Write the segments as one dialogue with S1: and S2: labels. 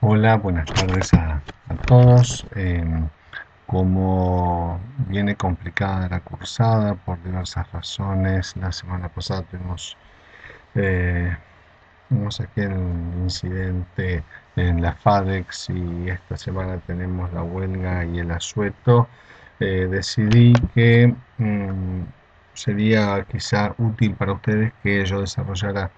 S1: Hola, buenas tardes a todos. Como viene complicada la cursada por diversas razones, la semana pasada eh, tuvimos aquel incidente en la FADEX y esta semana tenemos la huelga y el asueto. Decidí que sería quizá útil para ustedes que yo desarrollara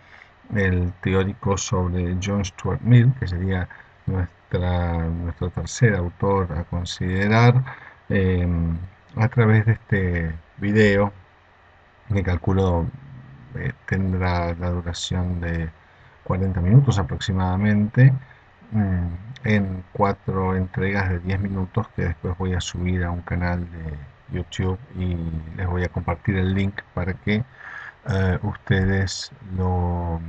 S1: el teórico sobre John Stuart Mill, que sería nuestro tercer autor a considerar, eh, a través de este video que calculo tendrá la duración de 40 minutos aproximadamente, en cuatro entregas de 10 minutos que después voy a subir a un canal de YouTube y les voy a compartir el link para que ustedes lo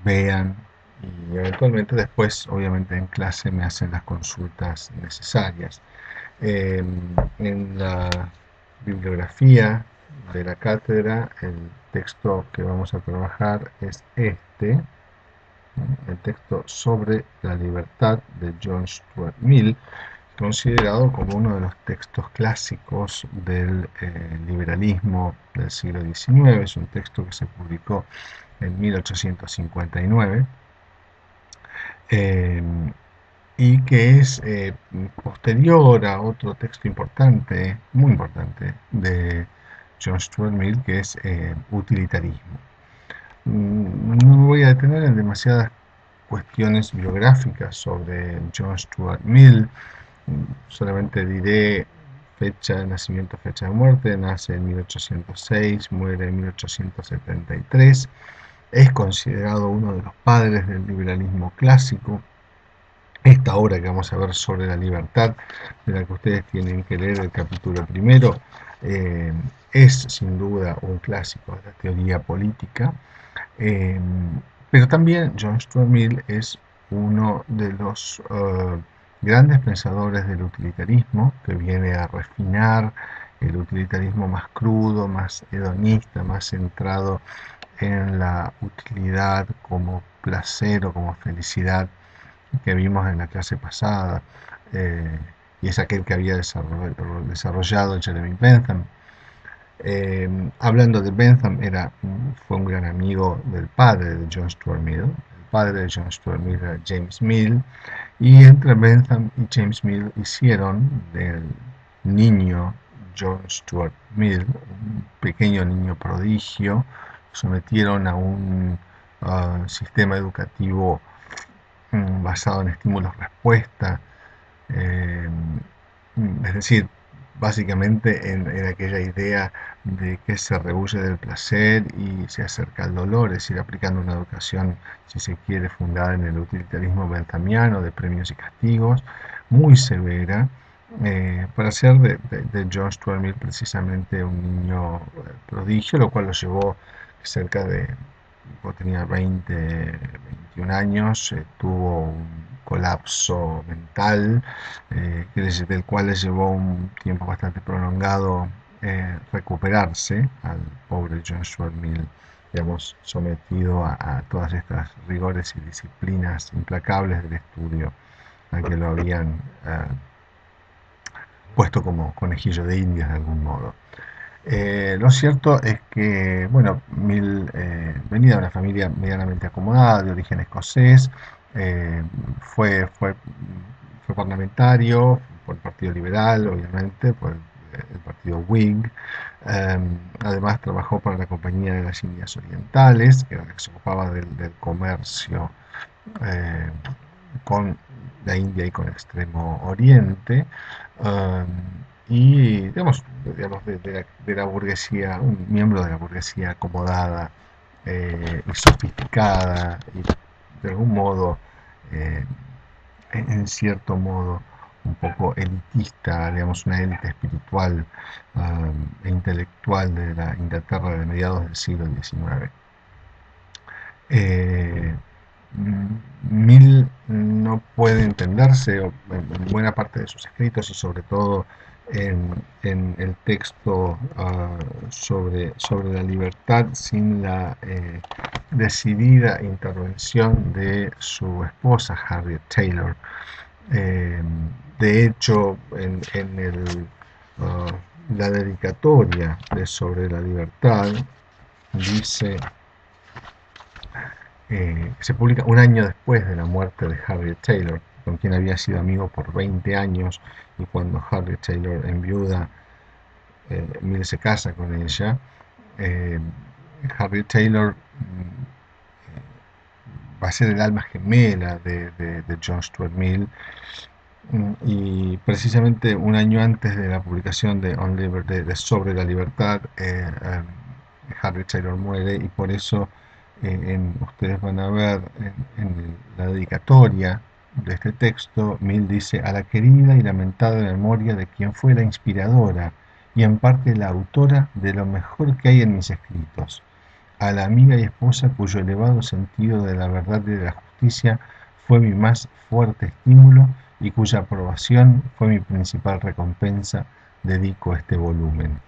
S1: vean y eventualmente después, obviamente en clase, me hacen las consultas necesarias. Eh, en la bibliografía de la cátedra, el texto que vamos a trabajar es este, el texto sobre la libertad de John Stuart Mill, considerado como uno de los textos clásicos del liberalismo del siglo XIX. Es un texto que se publicó en 1859, eh, y que es posterior a otro texto importante, muy importante, de John Stuart Mill, que es Utilitarismo. No me voy a detener en demasiadas cuestiones biográficas sobre John Stuart Mill. Solamente diré fecha de nacimiento, fecha de muerte. Nace en 1806, muere en 1873. Es considerado uno de los padres del liberalismo clásico. Esta obra que vamos a ver sobre la libertad, de la que ustedes tienen que leer el capítulo primero, eh, es sin duda un clásico de la teoría política. eh, pero también John Stuart Mill es uno de los grandes pensadores del utilitarismo, que viene a refinar el utilitarismo más crudo, más hedonista, más centrado en la utilidad como placer o como felicidad que vimos en la clase pasada, eh, y es aquel que había desarrollado Jeremy Bentham. Hablando de Bentham, fue un gran amigo del padre de John Stuart Mill. El padre de John Stuart Mill era James Mill, y entre Bentham y James Mill hicieron del niño John Stuart Mill un pequeño niño prodigio. Sometieron a un sistema educativo basado en estímulos-respuesta, eh, es decir, básicamente en aquella idea de que se rehúye del placer y se acerca al dolor, es decir, aplicando una educación, si se quiere, fundada en el utilitarismo benthamiano de premios y castigos, muy severa, para hacer de John Stuart Mill precisamente un niño prodigio, lo cual lo llevó cerca de, cuando tenía 20, 21 años, tuvo un colapso mental, del cual le llevó un tiempo bastante prolongado recuperarse al pobre John Stuart Mill, digamos, sometido a todas estas rigores y disciplinas implacables del estudio a que lo habían puesto como conejillo de indias de algún modo. Lo cierto es que, bueno, Mill venía de una familia medianamente acomodada, de origen escocés. eh, fue, fue, fue parlamentario por el Partido Liberal, obviamente, por el Partido Whig. Eh, Además trabajó para la Compañía de las Indias Orientales, que era la que se ocupaba del comercio eh, con la India y con Extremo Oriente. um, y digamos de la burguesía, un miembro de la burguesía acomodada y sofisticada y de algún modo, eh, en cierto modo, un poco elitista, digamos una élite espiritual e intelectual de la Inglaterra de mediados del siglo XIX. Eh, Mill no puede entenderse en buena parte de sus escritos y sobre todo en el texto sobre la libertad sin la decidida intervención de su esposa Harriet Taylor. Eh, de hecho, uh, la dedicatoria de Sobre la Libertad dice se publica un año después de la muerte de Harriet Taylor, con quien había sido amigo por 20 años, y cuando Harriet Taylor enviuda, Mill se casa con ella. eh, Harriet Taylor va a ser el alma gemela de John Stuart Mill, y precisamente un año antes de la publicación de Sobre la Libertad, Harriet Taylor muere, y por eso ustedes van a ver en la dedicatoria de este texto, Mill dice: a la querida y lamentada memoria de quien fue la inspiradora y en parte la autora de lo mejor que hay en mis escritos, a la amiga y esposa cuyo elevado sentido de la verdad y de la justicia fue mi más fuerte estímulo y cuya aprobación fue mi principal recompensa, dedico este volumen.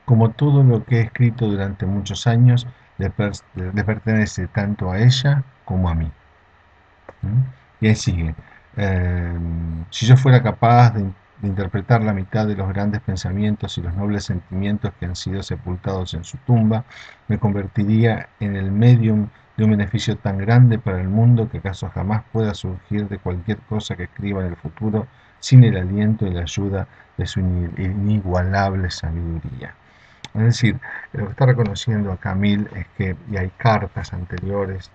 S1: Como todo lo que he escrito durante muchos años, le pertenece tanto a ella como a mí. ¿Mm? Y ahí sigue. Si yo fuera capaz de interpretar la mitad de los grandes pensamientos y los nobles sentimientos que han sido sepultados en su tumba, me convertiría en el medium de un beneficio tan grande para el mundo que acaso jamás pueda surgir de cualquier cosa que escriba en el futuro sin el aliento y la ayuda de su inigualable sabiduría. Es decir, lo que está reconociendo a Camille es que, y hay cartas anteriores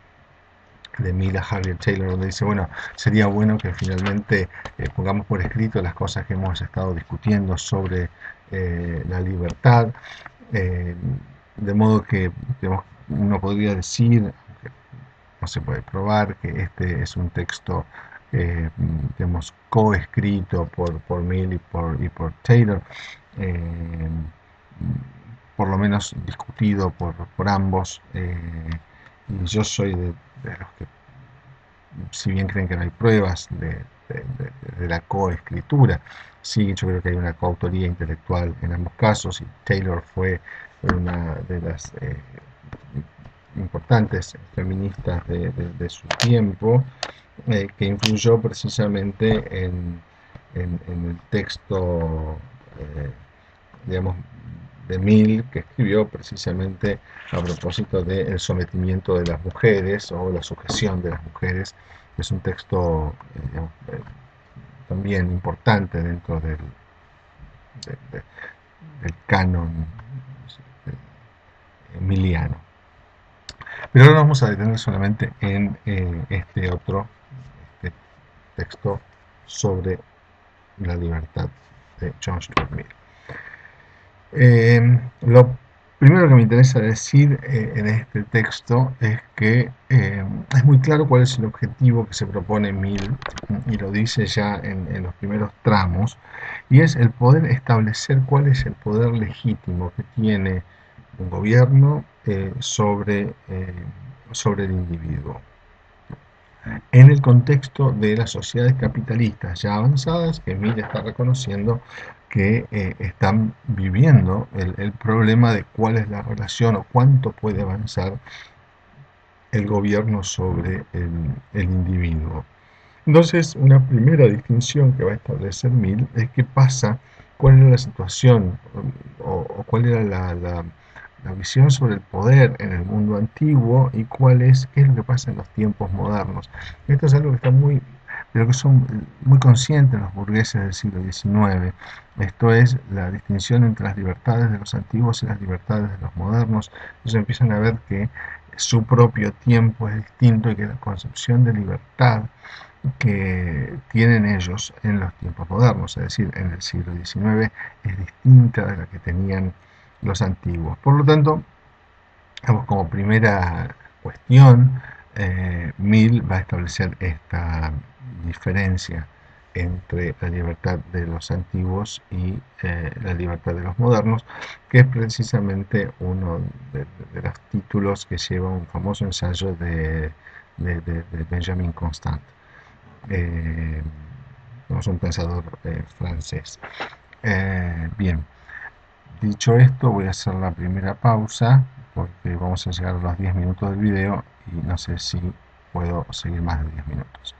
S1: de Mill a Harriet Taylor, donde dice, bueno, sería bueno que finalmente pongamos por escrito las cosas que hemos estado discutiendo sobre la libertad, eh, de modo que digamos, uno podría decir, aunque no se puede probar, que este es un texto digamos, coescrito por Mill y por Taylor, eh, por lo menos discutido por ambos, y yo soy de los que, si bien creen que no hay pruebas de la coescritura, sí, yo creo que hay una coautoría intelectual en ambos casos, y Taylor fue una de las importantes feministas de su tiempo, que influyó precisamente en el texto, eh, digamos, de Mill, que escribió precisamente a propósito del sometimiento de las mujeres o la sujeción de las mujeres. Es un texto también importante dentro del canon miliano. Pero ahora vamos a detener solamente en este texto sobre la libertad de John Stuart Mill. Lo primero que me interesa decir en este texto es que es muy claro cuál es el objetivo que se propone Mill, y lo dice ya en los primeros tramos, y es el poder establecer cuál es el poder legítimo que tiene un gobierno sobre el individuo en el contexto de las sociedades capitalistas ya avanzadas, que Mill está reconociendo que están viviendo el problema de cuál es la relación o cuánto puede avanzar el gobierno sobre el individuo. Entonces, una primera distinción que va a establecer Mill es qué pasa, cuál era la situación o cuál era la visión sobre el poder en el mundo antiguo y qué es lo que pasa en los tiempos modernos. Esto es algo que está de lo que son muy conscientes los burgueses del siglo XIX. Esto es la distinción entre las libertades de los antiguos y las libertades de los modernos. Ellos empiezan a ver que su propio tiempo es distinto y que la concepción de libertad que tienen ellos en los tiempos modernos, es decir, en el siglo XIX, es distinta de la que tenían los antiguos. Por lo tanto, como primera cuestión, Mill va a establecer esta diferencia entre la libertad de los antiguos y la libertad de los modernos, que es precisamente uno de los títulos que lleva un famoso ensayo de Benjamin Constant, un pensador francés. Bien, dicho esto, voy a hacer la primera pausa porque vamos a llegar a los 10 minutos del video y no sé si puedo seguir más de 10 minutos.